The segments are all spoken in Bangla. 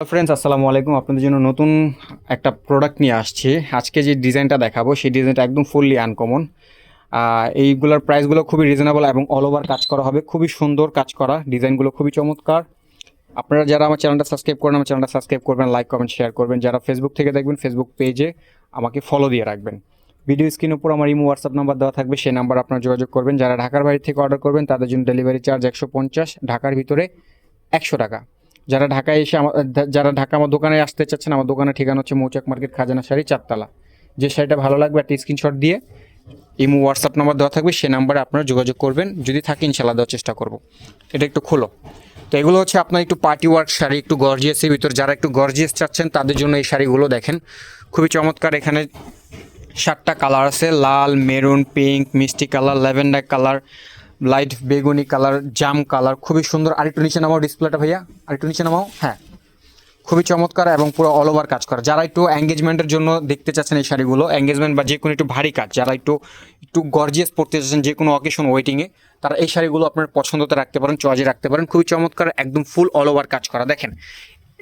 ফ্রেন্ডস আসসালামু আলাইকুম। আপনাদের জন্য নতুন একটা প্রোডাক্ট নিয়ে আসছি। আজকে যে ডিজাইনটা দেখাবো সেই ডিজাইনটা একদম ফুললি আনকমন। এইগুলোর প্রাইসগুলো খুবই রিজনেবল এবং অল ওভার কাজ করা হবে, খুবই সুন্দর কাজ করা, ডিজাইনগুলো খুবই চমৎকার। আপনারা যারা আমার চ্যানেলটা সাবস্ক্রাইব করেন আমার চ্যানেলটা সাবস্ক্রাইব করবেন, লাইক কমেন্ট শেয়ার করবেন। যারা ফেসবুক থেকে দেখবেন ফেসবুক পেজে আমাকে ফলো দিয়ে রাখবেন। ভিডিও স্ক্রিনের উপর আমার ইমো হোয়াটসঅ্যাপ নাম্বার দেওয়া থাকবে, সেই নাম্বার আপনারা যোগাযোগ করবেন। যারা ঢাকার বাইরে থেকে অর্ডার করবেন তাদের জন্য ডেলিভারি চার্জ 150, ঢাকার ভিতরে 100 টাকা। যারা ঢাকায় এসে যারা ঢাকা আমার দোকানে আসতে চাচ্ছেন, আমার দোকানের ঠিকানা হচ্ছে মৌচাক মার্কেট, খাজানা শাড়ি, 4 তলা। যে শাড়িটা ভালো লাগবে একটা স্ক্রিনশট দিয়ে ইমো হোয়াটসঅ্যাপ নাম্বার দেওয়া থাকবে, সেই নাম্বারে আপনারা যোগাযোগ করবেন। যদি থাকে ইনশাল্লাহ দেওয়ার চেষ্টা করব। এটা একটু খোলো। তো এগুলো হচ্ছে আপনার একটু পার্টি ওয়ার্ক শাড়ি, একটু গর্জিয়াসের ভিতর। যারা একটু গর্জিয়াস চাচ্ছেন তাদের জন্য এই শাড়িগুলো দেখেন খুবই চমৎকার। এখানে 7টা কালার আছে, লাল, মেরুন, পিঙ্ক, মিষ্টি কালার, ল্যাভেন্ডার কালার, লাইট বেগুনি কালার, জাম কালার, খুবই সুন্দর। আরেকটু নিচে নামাও ডিসপ্লেটা ভাইয়া, আরেকটু নিচে নামাও। হ্যাঁ, খুবই চমৎকার এবং পুরো অল ওভার কাজ করা। যারা একটু এঙ্গেজমেন্টের জন্য দেখতে চাচ্ছেন এই শাড়িগুলো, এঙ্গেজমেন্ট বা যে কোনো একটু ভারী কাজ, যারা একটু একটু গর্জিয়াস পড়তে চাচ্ছেন যে কোনো অকেশন ওয়েটিংয়ে, তারা এই শাড়িগুলো আপনার পছন্দতে রাখতে পারেন, চয়েজে রাখতে পারেন। খুবই চমৎকার, একদম ফুল অল ওভার কাজ করা। দেখেন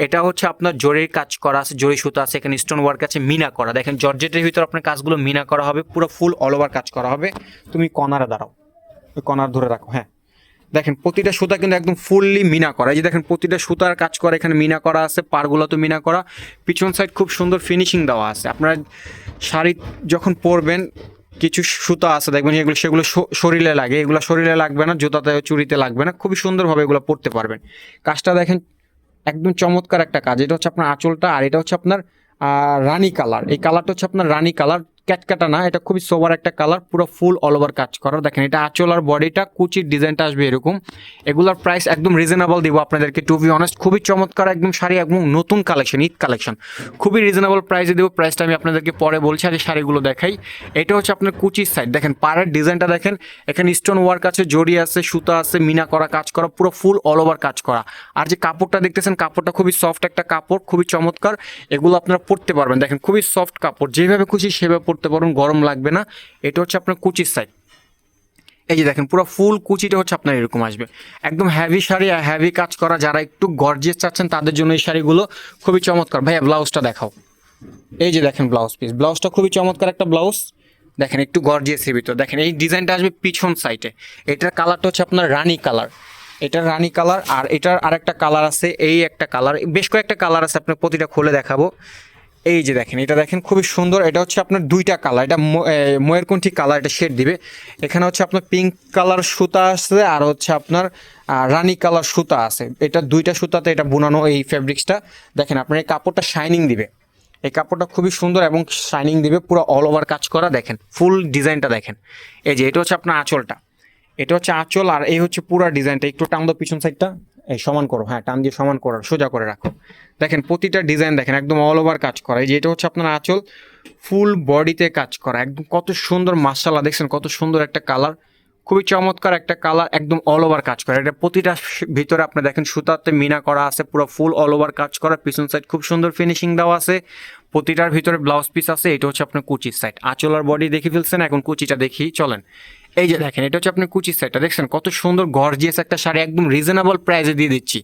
এটা হচ্ছে আপনার জরির কাজ করা আছে, জরি সুতা আছে, এখানে স্টোন ওয়ার্ক আছে, মিনা করা। দেখেন জর্জেটের ভিতর আপনার কাজগুলো মিনা করা হবে, পুরো ফুল অল ওভার কাজ করা হবে। তুমি কর্নারে দাঁড়াও, ওই কর্নার ধরে রাখো। হ্যাঁ, দেখেন প্রতিটা সুতা কিন্তু একদম ফুললি মিনা করা। এই যে দেখেন প্রতিটা সুতার কাজ করা, এখানে মিনা করা আছে, পাড়গুলো তো মিনা করা, পিছন সাইড খুব সুন্দর ফিনিশিং দেওয়া আছে। আপনারা শাড়ি যখন পরবেন কিছু সুতা আছে দেখবেন সেগুলো শরীরে লাগে, এগুলো শরীরে লাগবে না, জুতাতে চুরিতে লাগবে না, খুবই সুন্দরভাবে এগুলো পরতে পারবেন। কাজটা দেখেন একদম চমৎকার একটা কাজ। এটা হচ্ছে আপনার আঁচলটা, আর এটা হচ্ছে আপনার রানী কালার। এই কালারটা হচ্ছে আপনার রানী কালার, ক্যাটকাটা না, এটা খুবই সোবার একটা কালার, পুরো ফুল অল ওভার কাজ করা। দেখেন এটা আঁচল আর বডিটা, কুচির ডিজাইনটা আসবে এরকম। এগুলোর প্রাইস একদম রিজনেবল দিব আপনাদেরকে, টু বি অনেস্ট। খুবই চমৎকার একদম শাড়ি, একদম নতুন কালেকশন, ঈদ কালেকশন, খুবই রিজনেবল প্রাইসে দেবো। প্রাইসটা আমি আপনাদেরকে পরে বলছি, আগে শাড়িগুলো দেখাই। এটা হচ্ছে আপনার কুচির সাইড, দেখেন পাড়ের ডিজাইনটা দেখেন, এখানে স্টোন ওয়ার্ক আছে, জড়ি আছে, সুতা আছে, মিনা করা কাজ করা, পুরো ফুল অল ওভার কাজ করা। আর যে কাপড়টা দেখতেছেন, কাপড়টা খুবই সফট একটা কাপড়, খুবই চমৎকার। এগুলো আপনারা পরতে পারবেন, দেখেন খুবই সফট কাপড়, যেভাবে খুশি সেভাবে পরতে পারবেন, গরম লাগবে না। এটা হচ্ছে আপনার কুচির সাইড। এই যে দেখেন পুরো ফুল কুচিটা হচ্ছে আপনার এরকম আসবে, একদম হ্যাভি শাড়ি, হ্যাভি কাজ করা। যারা একটু গর্জিয়াস চাচ্ছেন তাদের জন্য এই শাড়িগুলো খুবই চমৎকার। ভাইয়া ব্লাউজটা দেখাও। এই যে দেখেন ব্লাউজ পিস, ব্লাউজটা খুবই চমৎকার একটা ব্লাউজ। দেখেন একটু গর্জিয়াসের ভিতর। দেখেন এই ডিজাইনটা আসবে পিছন সাইডে। এটার কালারটা হচ্ছে আপনার রানী কালার, এটার রানী কালার। আর এটার আরেকটা কালার আছে, এই একটা কালার, বেশ কয়েকটা কালার আছে, আপনার প্রতিটা খুলে দেখাবো। এই যে দেখেন এটা দেখেন খুবই সুন্দর। এটা হচ্ছে আপনার 2টা কালার, এটা ময়ূরকণ্ঠী কালার, এটা শেড দিবে। এখানে হচ্ছে আপনার পিঙ্ক কালার সুতা আছে, আর হচ্ছে আপনার রানী কালার সুতা আছে। এটা 2টা সুতাতে এটা বোনানো এই ফেব্রিক্সটা। দেখেন আপনার এই কাপড়টা শাইনিং দিবে, এই কাপড়টা খুবই সুন্দর এবং শাইনিং দিবে, পুরো অল ওভার কাজ করা। দেখেন ফুল ডিজাইনটা দেখেন। এই যে এটা হচ্ছে আপনার আঁচলটা, এটা হচ্ছে আঁচল, আর এই হচ্ছে পুরো ডিজাইনটা। একটু টান দাও পিছন সাইডটা, এই সমান করো। হ্যাঁ, টান দিয়ে সমান করো, সোজা করে রাখো। দেখেন প্রতিটা ডিজাইন দেখেন একদম অল ওভার কাজ করা। এই যে এটা হচ্ছে আপনার আঁচল, ফুল বডিতে কাজ করা, একদম কত সুন্দর। মাশাআল্লাহ, দেখছেন কত সুন্দর একটা কালার, খুবই চমৎকার একটা কালার, একদম অল ওভার কাজ করা। এটা প্রতিটা ভিতরে আপনি দেখেন সুতাতে মিনা করা আছে, পুরো ফুল অল ওভার কাজ করা। পিছন সাইড খুব সুন্দর ফিনিশিং দেওয়া আছে, প্রতিটার ভিতরে ব্লাউজ পিস আছে। এটা হচ্ছে আপনার কুচির সাইড। আঁচল আর বডি দেখে ফেলছেন, এখন কুচিটা দেখি চলেন। এই যে দেখেন এটা হচ্ছে আপনার কুচির সাইডটা, দেখছেন কত সুন্দর গর্জিয়াস একটা শাড়ি, একদম রিজনেবল প্রাইসে দিয়ে দিচ্ছি।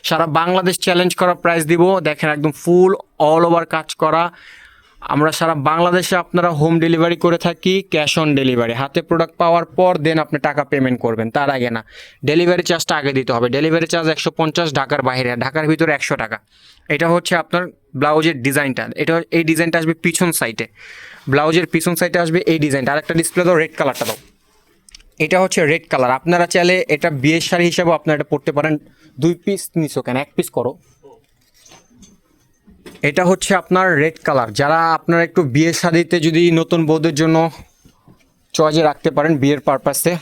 সারা বাংলাদেশ চ্যালেঞ্জ করা প্রাইস দিব। দেখেন একদম ফুল অল ওভার কাজ করা। আমরা সারা বাংলাদেশে আপনারা হোম ডেলিভারি করে থাকি, ক্যাশ অন ডেলিভারি। হাতে প্রোডাক্ট পাওয়ার পর দেন আপনি টাকা পেমেন্ট করবেন, তার আগে না। ডেলিভারি চার্জটা আগে দিতে হবে। ডেলিভারি চার্জ 150, ঢাকার বাইরে, ঢাকার ভিতরে 100 টাকা। এটা হচ্ছে আপনার ব্লাউজের ডিজাইনটা। এটা এই ডিজাইনটা আসবে পিছন সাইডে, ব্লাউজের পিছন সাইডে আসবে এই ডিজাইনটা। আরেকটা ডিসপ্লে দাও, রেড কালারটা দাও। এটা হচ্ছে রেড কালার। আপনারা চাইলে এটা বিয়ের শাড়ি হিসাবেও আপনারা এটা পরতে পারেন। 2 পিস নিছো কেন, 1 পিস করো। এটা হচ্ছে আপনার রেড কালার। যারা আপনারা একটু বিয়ের শাড়িতে যদি নতুন বউদের জন্য চয়েজে রাখতে পারেন বিয়ের পারপাসে,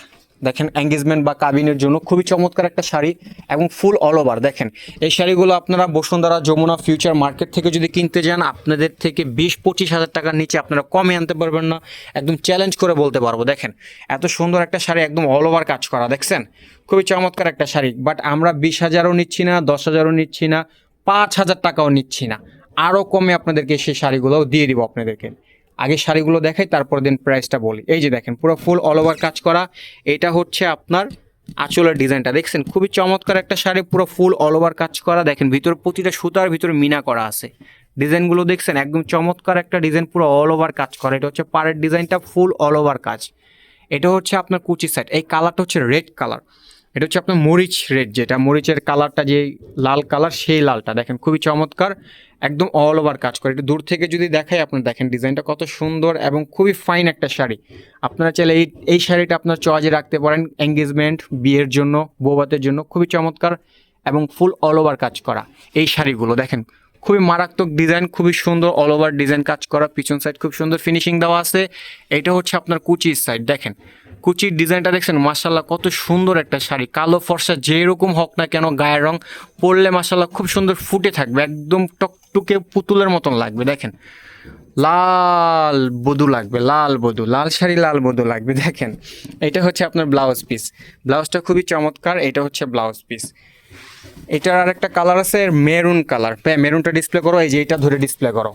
দেখেন এঙ্গেজমেন্ট বা কাবিনের জন্য খুবই চমৎকার একটা শাড়ি এবং ফুল অল ওভার। দেখেন এই শাড়িগুলো আপনারা বসুন্ধরা, যমুনা, ফিউচার মার্কেট থেকে যদি কিনতে যান, আপনাদের থেকে 20-25 হাজার টাকার নিচে আপনারা কমে আনতে পারবেন না, একদম চ্যালেঞ্জ করে বলতে পারবো। দেখেন এত সুন্দর একটা শাড়ি, একদম অল ওভার কাজ করা, দেখছেন খুবই চমৎকার একটা শাড়ি। বাট আমরা 20,000ও নিচ্ছি না, 10,000ও নিচ্ছি না, 5,000 টাকাও নিচ্ছি না, আরও কমে আপনাদেরকে সেই শাড়িগুলোও দিয়ে দিব আপনাদেরকে। আগে শাড়িগুলো দেখাই, তারপর দেন প্রাইসটা বলি। এই যে দেখেন পুরো ফুল অল ওভার কাজ করা। এটা হচ্ছে আপনার আঁচলের ডিজাইনটা দেখছেন, খুবই চমৎকার একটা শাড়ি, পুরো ফুল অল ওভার কাজ করা। দেখেন ভিতর প্রতিটা সুতার ভিতরে মিনা করা আছে। ডিজাইনগুলো দেখছেন একদম চমৎকার একটা ডিজাইন, পুরো অল ওভার কাজ করা। এটা হচ্ছে পাড়ের ডিজাইনটা, ফুল অল ওভার কাজ। এটা হচ্ছে আপনার কুচি সাইড। এই কালারটা হচ্ছে রেড কালার। এটা হচ্ছে আপনার মরিচ রেড, যেটা মরিচের কালারটা যে লাল কালার, সেই লালটা দেখেন খুবই চমৎকার, একদম অল ওভার কাজ করে। একটু দূর থেকে যদি দেখাই আপনার দেখেন ডিজাইনটা কত সুন্দর এবং খুবই ফাইন একটা শাড়ি। আপনারা চাইলে এই শাড়িটা আপনার চয়েজে রাখতে পারেন এঙ্গেজমেন্ট, বিয়ের জন্য, বৌভাতের জন্য। খুবই চমৎকার এবং ফুল অল ওভার কাজ করা এই শাড়িগুলো দেখেন, খুবই মারাত্মক ডিজাইন, খুবই সুন্দর অল ওভার ডিজাইন কাজ করা। পিছন সাইড খুব সুন্দর ফিনিশিং দেওয়া আছে। এটা হচ্ছে আপনার কুচির সাইড। দেখেন কুচির ডিজাইনটা দেখছেন, মাশাল্লাহ কত সুন্দর একটা শাড়ি। কালো ফর্সা যেরকম হোক না কেন, গায়ের রং পরলে মাশাল্লাহ খুব সুন্দর ফুটে থাকবে, একদম টকটুকে পুতুলের মতন লাগবে। দেখেন লাল বধূ লাগবে, লাল বধূ, লাল শাড়ি লাল বধূ লাগবে। দেখেন এটা হচ্ছে আপনার ব্লাউজ পিস। ব্লাউজটা খুবই চমৎকার। এটা হচ্ছে ব্লাউজ পিস। এটার আর একটা কালার আছে মেরুন কালার। মেরুনটা ডিসপ্লে করো, এই যে এটা ধরে ডিসপ্লে করো।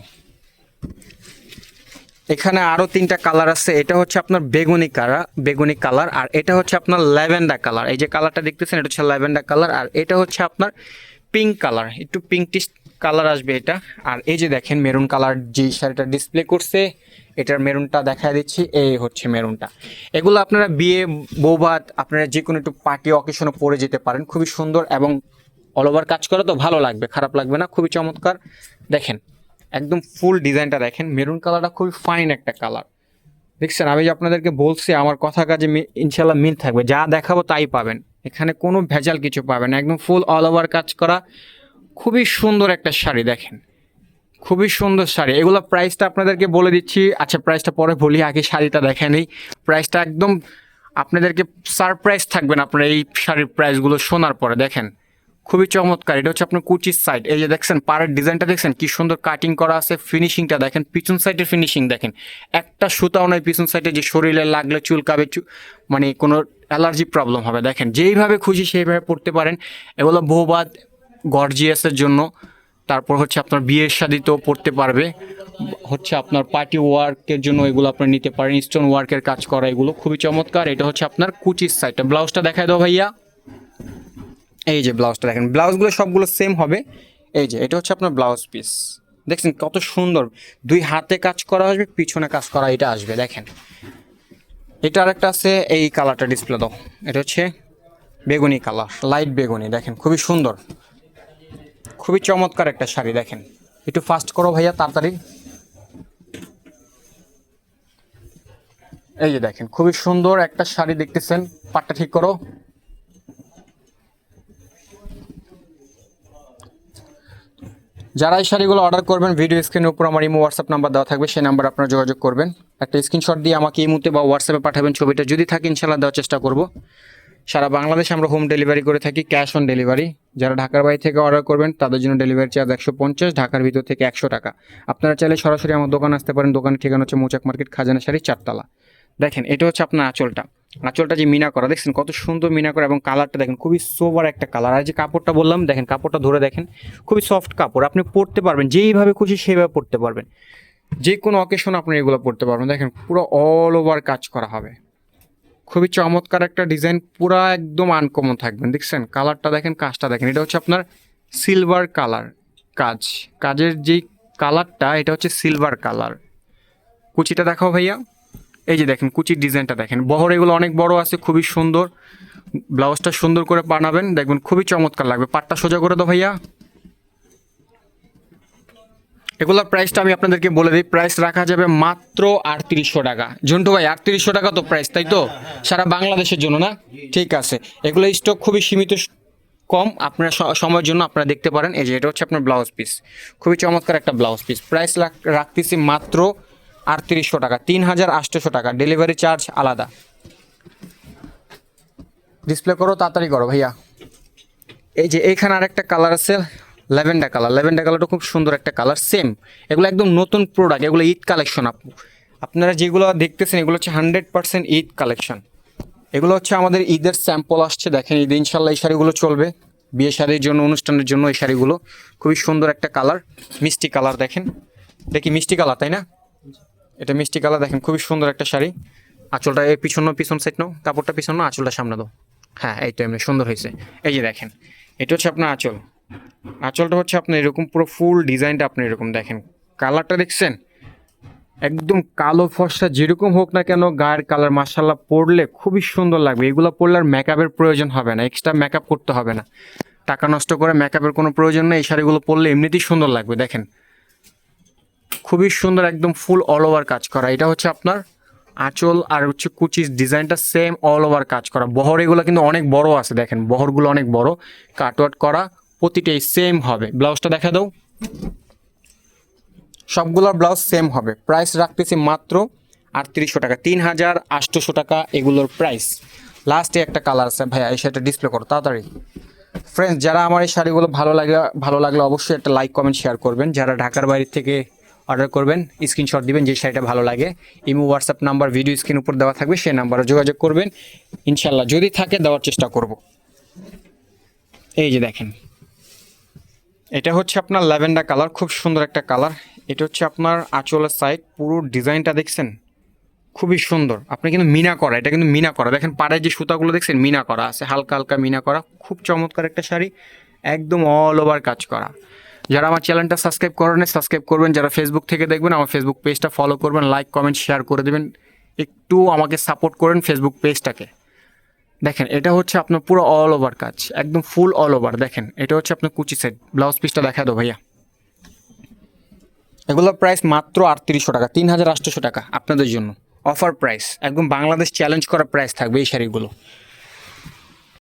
এখানে আরো 3টা কালার আছে। এটা হচ্ছে আপনার বেগুনি কালার, আর এটা হচ্ছে আপনার ল্যাভেন্ডার কালার। এই যে কালারটা দেখতেছেন এটা হচ্ছে ল্যাভেন্ডার কালার, আর এটা হচ্ছে আপনার পিঙ্ক কালার, একটু পিঙ্কিশ কালার আসবে এটা। আর এই যে দেখেন মেরুন কালার যে শাড়িটা ডিসপ্লে করছে, এটার মেরুনটা দেখা দিচ্ছি, এই হচ্ছে মেরুনটা। এগুলো আপনারা বিয়ে, বৌভাত, আপনারা যে কোনো একটু পার্টি অকেশনে পরে যেতে পারেন। খুবই সুন্দর এবং অল ওভার কাজ করে, তো ভালো লাগবে, খারাপ লাগবে না, খুবই চমৎকার। দেখেন একদম ফুল ডিজাইনটা দেখেন, মেরুন কালারটা খুবই ফাইন একটা কালার। দেখছেন আমি যে আপনাদেরকে বলছি, আমার কথা কাজে ইনশাল্লাহ মিল থাকবে, যা দেখাবো তাই পাবেন, এখানে কোনো ভেজাল কিছু পাবেন না। একদম ফুল অল ওভার কাজ করা, খুবই সুন্দর একটা শাড়ি। দেখেন খুবই সুন্দর শাড়ি। এগুলো প্রাইসটা আপনাদেরকে বলে দিচ্ছি। আচ্ছা প্রাইসটা পরে বলি, আগে শাড়িটা দেখে নেই। প্রাইসটা একদম আপনাদেরকে সারপ্রাইজ থাকবেন আপনার এই শাড়ির প্রাইসগুলো শোনার পরে। দেখেন খুবই চমৎকার। এটা হচ্ছে আপনার কুচির সাইড। এই যে দেখছেন পাড়ের ডিজাইনটা দেখছেন কি সুন্দর কাটিং করা আছে। ফিনিশিংটা দেখেন, পিছন সাইডের ফিনিশিং দেখেন, একটা সুতাও নয় পিছন সাইডে যে শরীরে লাগলে চুলকাবে, মানে কোনো অ্যালার্জি প্রবলেম হবে। দেখেন যেইভাবে খুশি সেইভাবে পড়তে পারেন। এগুলো বৌভাত, গর্জিয়াসের জন্য, তারপর হচ্ছে আপনার বিয়ের শাদিতেও পড়তে পারবে, হচ্ছে আপনার পার্টি ওয়ার্কের জন্য এগুলো আপনার নিতে পারেন। স্টোন ওয়ার্কের কাজ করা, এগুলো খুবই চমৎকার। এটা হচ্ছে আপনার কুচির সাইডটা। ব্লাউজটা দেখায় দাও ভাইয়া। এই যে ব্লাউজটা দেখেন, ব্লাউজগুলো সবগুলো সেম হবে। এই যে এটা হচ্ছে আপনার ব্লাউজ পিস। দেখছেন কত সুন্দর, 2 হাতে কাজ করা আসবে, পিছনে কাজ করা এটা আসবে। দেখেন এটা আরেকটা আছে, এই কালারটা ডিসপ্লে দাও। এটা হচ্ছে বেগুনি কালার, লাইট বেগুনি। দেখেন খুবই সুন্দর, খুবই চমৎকার একটা শাড়ি। দেখেন একটু ফাস্ট করো ভাইয়া, তাড়াতাড়ি। এই যে দেখেন খুবই সুন্দর একটা শাড়ি দেখতেছেন, পাটটা ঠিক করো। যারা এই শাড়িগুলো অর্ডার করবেন, ভিডিও স্ক্রিনের উপর আমার ইমো হোয়াটসঅ্যাপ নাম্বার দেওয়া থাকবে, সেই নাম্বার আপনারা যোগাযোগ করবেন। একটা স্ক্রিনশট দিয়ে আমাকে ইমোতে বা হোয়াটসঅ্যাপে পাঠাবেন ছবিটা, যদি থাকে ইনশাল্লাহ দেওয়ার চেষ্টা করব। সারা বাংলাদেশে আমরা হোম ডেলিভারি করে থাকি, ক্যাশ অন ডেলিভারি। যারা ঢাকার বাইরে থেকে অর্ডার করবেন তাদের জন্য ডেলিভারি চার্জ 150, ঢাকার ভিতর থেকে 100 টাকা। আপনারা চাইলে সরাসরি আমার দোকান আসতে পারেন। দোকানের ঠিকানা হচ্ছে মৌচাক মার্কেট, খাজানা শাড়ি, 4তলা। দেখেন এটা হচ্ছে আপনার আঁচলটা। আঁচলটা যে মিনা করা দেখছেন কত সুন্দর মিনা করা, এবং কালারটা দেখেন খুবই সোবার একটা কালার। আর যে কাপড়টা বললাম দেখেন, কাপড়টা ধরে দেখেন, খুবই সফট কাপড়, আপনি পরতে পারবেন যেইভাবে খুশি সেইভাবে পরতে পারবেন, যে কোনো অকেশন আপনি এগুলো পরতে পারবেন। দেখেন পুরো অল ওভার কাজ করা হবে, খুবই চমৎকার একটা ডিজাইন, পুরো একদম আনকমন থাকবেন। দেখছেন কালারটা দেখেন, কাজটা দেখেন। এটা হচ্ছে আপনার সিলভার কালার কাজের যেই কালারটা, এটা হচ্ছে সিলভার কালার। কুচিটা দেখাও ভাইয়া। এই যে দেখেন কুচির ডিজাইনটা দেখেন, বহর এগুলো অনেক বড় আছে, খুবই সুন্দর। ব্লাউজটা সুন্দর করে বানাবেন, দেখবেন খুবই চমৎকার লাগবে। পাটটা সোজা করে দাও ভাইয়া। এগুলোর প্রাইসটা আমি আপনাদেরকে বলে দিই, প্রাইস রাখা যাবে মাত্র 3800 টাকা। ঝন্টু ভাই 3800 টাকা তো প্রাইস, তাই তো? সারা বাংলাদেশের জন্য না? ঠিক আছে, এগুলো স্টক খুবই সীমিত, কম, আপনারা সময়ের জন্য আপনারা দেখতে পারেন। এই যে এটা হচ্ছে আপনার ব্লাউজ পিস, খুবই চমৎকার একটা ব্লাউজ পিস। প্রাইস রাখতেছি মাত্র 3800 টাকা, 3800 টাকা, ডেলিভারি চার্জ আলাদা। ডিসপ্লে করো, তাড়াতাড়ি করো ভাইয়া। এই যে এইখানে আরেকটা কালার আছে, ল্যাভেন্ডার কালার। ল্যাভেন্ডার কালারটা খুব সুন্দর একটা কালার, সেম। এগুলো একদম নতুন প্রোডাক্ট, এগুলো ঈদ কালেকশন। আপনারা যেগুলো দেখতেছেন এগুলো হচ্ছে 100% ঈদ কালেকশন। এগুলো হচ্ছে আমাদের ঈদের স্যাম্পল আসছে। দেখেন ঈদ ইনশাল্লাহ এই শাড়িগুলো চলবে, বিয়ে শাড়ির জন্য, অনুষ্ঠানের জন্য এই শাড়িগুলো। খুবই সুন্দর একটা কালার, মিষ্টি কালার। দেখেন দেখি মিষ্টি কালার, তাই না? এটা মিষ্টি কালার। দেখেন খুবই সুন্দর একটা শাড়ি। আঁচলটা পিছন সাইড নাও, কাপড়টা পিছন নাও, আঁচলটা সামনে দাও। হ্যাঁ, এই তো এমনি সুন্দর হয়েছে। এই যে দেখেন, এটা হচ্ছে আপনার আঁচল। আঁচলটা হচ্ছে আপনার এরকম পুরো ফুল ডিজাইনটা আপনি এরকম দেখেন। কালারটা দেখছেন? একদম কালো ফর্সা যেরকম হোক না কেন গায়ের কালার মাশাআল্লাহ পরলে খুবই সুন্দর লাগবে। এগুলো পরলে আর মেকআপের প্রয়োজন হবে না, এক্সট্রা মেকআপ করতে হবে না। টাকা নষ্ট করে মেকআপের কোনো প্রয়োজন নেই। এই শাড়িগুলো পরলে এমনিতেই সুন্দর লাগবে। দেখেন খুবই সুন্দর, একদম ফুল অল ওভার কাজ করা। এটা হচ্ছে আপনার আঁচল আর হচ্ছে কুচির ডিজাইনটা সেম অল ওভার কাজ করা। বহর এগুলো কিন্তু অনেক বড় আছে, দেখেন বহরগুলো অনেক বড়, কাটওয়ার্ট করা, প্রতিটাই সেম হবে। ব্লাউজটা দেখা দাও, সবগুলোর ব্লাউজ সেম হবে। প্রাইস রাখতেছি মাত্র 3800 টাকা, 3800 টাকা এগুলোর প্রাইস। লাস্টে একটা কালার আছে ভাইয়া, এই শাড়িটা ডিসপ্লে করো তাড়াতাড়ি। ফ্রেন্ডস, যারা আমার এই শাড়িগুলো ভালো লাগলে অবশ্যই একটা লাইক কমেন্ট শেয়ার করবেন। যারা ঢাকার বাইরে থেকে অর্ডার করবেন স্ক্রিনশট দিবেন যে শাড়িটা ভালো লাগে। Imo WhatsApp number video screen উপর দেওয়া থাকবে, সেই নাম্বারে যোগাযোগ করবেন। ইনশাল্লাহ যদি থাকে দেওয়ার চেষ্টা করব। এই যে দেখেন, এটা হচ্ছে আপনার ল্যাভেন্ডার কালার, খুব সুন্দর একটা কালার। এটা হচ্ছে আপনার আঁচলের সাইড, পুরো ডিজাইনটা দেখছেন খুবই সুন্দর। আপনি কিন্তু মিনা করা, এটা কিন্তু মিনা করা। দেখেন পাড়ের যে সুতাগুলো দেখছেন মিনা করা আছে, হালকা হালকা মিনা করা, খুব চমৎকার একটা শাড়ি, একদম অল ওভার কাজ করা। যারা আমার চ্যানেলটা সাবস্ক্রাইব করেন সাবস্ক্রাইব করবেন, যারা ফেসবুক থেকে দেখবেন আমার ফেসবুক পেজটা ফলো করবেন, লাইক কমেন্ট শেয়ার করে দেবেন, একটু আমাকে সাপোর্ট করেন ফেসবুক পেজটাকে। দেখেন এটা হচ্ছে আপনার পুরো অল ওভার কাজ, একদম ফুল অল ওভার। দেখেন এটা হচ্ছে আপনার কুচি সেট। ব্লাউজ পিসটা দেখা দাও ভাইয়া। এগুলোর প্রাইস মাত্র 3800 টাকা, 3800 টাকা আপনাদের জন্য অফার প্রাইস। একদম বাংলাদেশ চ্যালেঞ্জ করা প্রাইস থাকবে এই শাড়িগুলো।